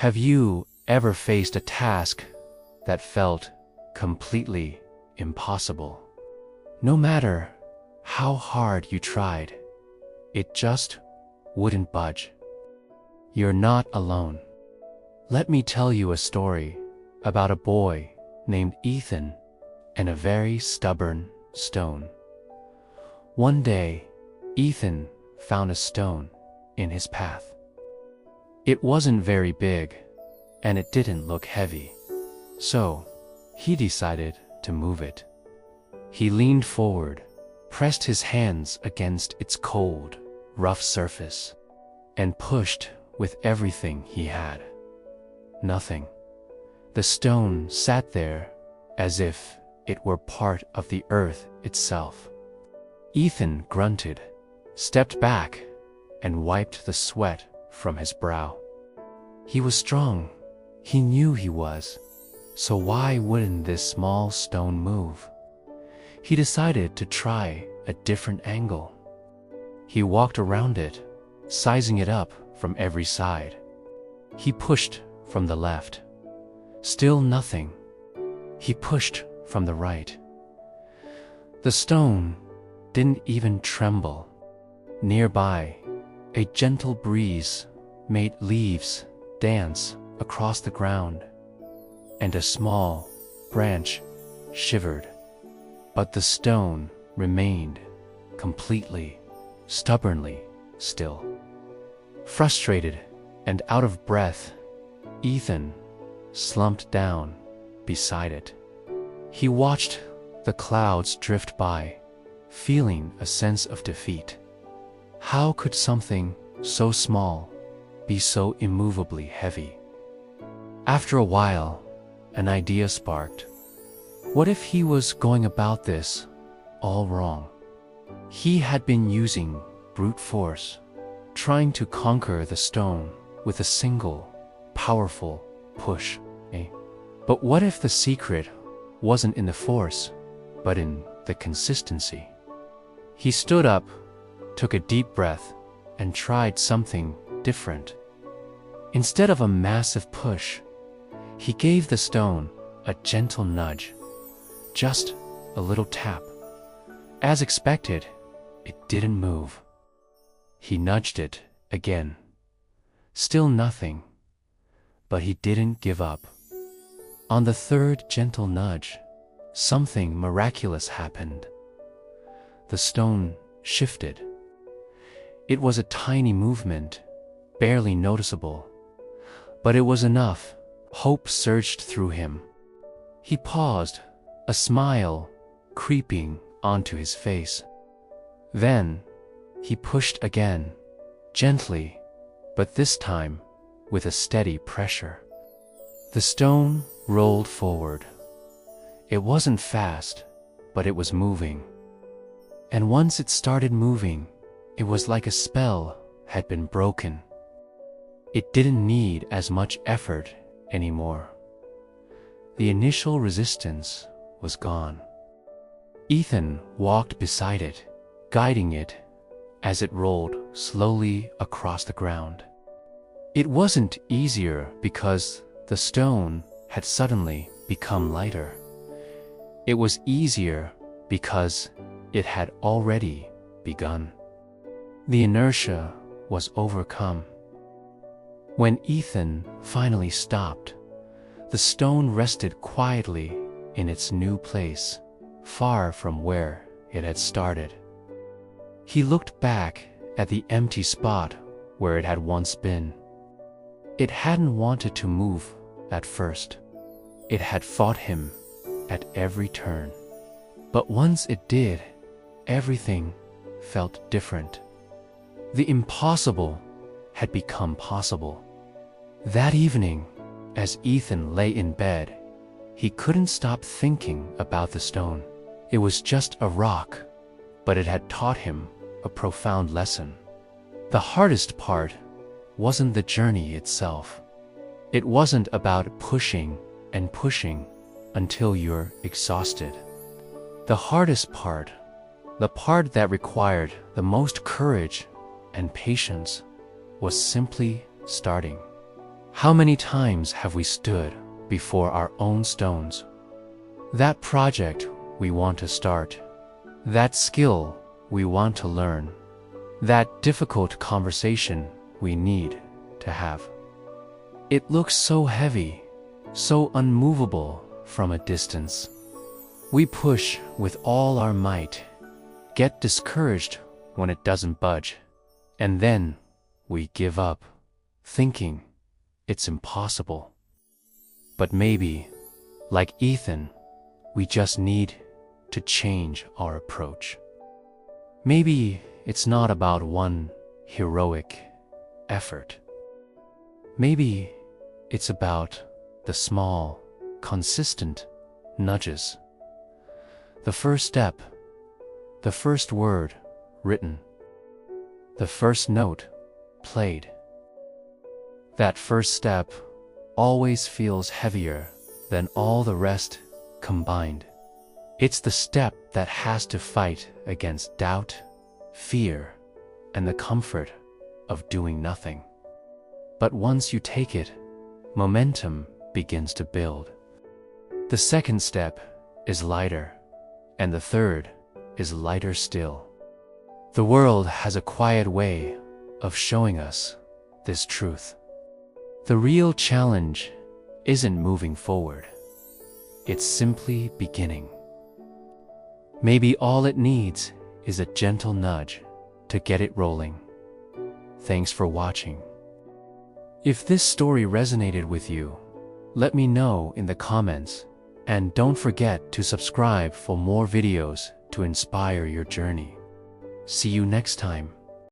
Have you ever faced a task that felt completely impossible? No matter how hard you tried, it just wouldn't budge. You're not alone. Let me tell you a story about a boy named Ethan and a very stubborn stone. One day, Ethan found a stone in his path. It wasn't very big, and it didn't look heavy, so he decided to move it. He leaned forward, pressed his hands against its cold, rough surface, and pushed with everything he had. Nothing. The stone sat there as if it were part of the earth itself. Ethan grunted, stepped back, and wiped the sweat from his brow. He was strong. He knew he was. So why wouldn't this small stone move? He decided to try a different angle. He walked around it, sizing it up from every side. He pushed from the left. Still nothing. He pushed from the right. The stone didn't even tremble. Nearby, a gentle breeze made leaves dance across the ground, and a small branch shivered. But the stone remained completely, stubbornly still. Frustrated and out of breath, Ethan slumped down beside it. He watched the clouds drift by, feeling a sense of defeat. How could something so small be so immovably heavy? After a while, an idea sparked. What if he was going about this all wrong? He had been using brute force, trying to conquer the stone with a single, powerful push. But what if the secret wasn't in the force, but in the consistency? He stood up, took a deep breath, and tried something different. Instead of a massive push, he gave the stone a gentle nudge, just a little tap. As expected, it didn't move. He nudged it again. Still nothing, but he didn't give up. On the third gentle nudge, something miraculous happened. The stone shifted. It was a tiny movement, barely noticeable, but it was enough. Hope surged through him. He paused, a smile creeping onto his face. Then he pushed again, gently, but this time with a steady pressure. The stone rolled forward. It wasn't fast, but it was moving. And once it started moving, it was like a spell had been broken. It didn't need as much effort anymore. The initial resistance was gone. Ethan walked beside it, guiding it as it rolled slowly across the ground. It wasn't easier because the stone had suddenly become lighter. It was easier because it had already begun. The inertia was overcome. When Ethan finally stopped, the stone rested quietly in its new place, far from where it had started. He looked back at the empty spot where it had once been. It hadn't wanted to move at first. It had fought him at every turn. But once it did, everything felt different. The impossible had become possible. That evening, as Ethan lay in bed, he couldn't stop thinking about the stone. It was just a rock, but it had taught him a profound lesson. The hardest part wasn't the journey itself. It wasn't about pushing and pushing until you're exhausted. The hardest part, the part that required the most courage and patience, was simply starting. How many times have we stood before our own stones? That project we want to start, that skill we want to learn, that difficult conversation we need to have. It looks so heavy, so unmovable from a distance. We push with all our might, get discouraged when it doesn't budge, and then we give up, thinking it's impossible. But maybe, like Ethan, we just need to change our approach. Maybe it's not about one heroic effort. Maybe it's about the small, consistent nudges. The first step, the first word written, the first note played. That first step always feels heavier than all the rest combined. It's the step that has to fight against doubt, fear, and the comfort of doing nothing. But once you take it, momentum begins to build. The second step is lighter, and the third is lighter still. The world has a quiet way of showing us this truth. The real challenge isn't moving forward. It's simply beginning. Maybe all it needs is a gentle nudge to get it rolling. Thanks for watching. If this story resonated with you, let me know in the comments, and don't forget to subscribe for more videos to inspire your journey. See you next time.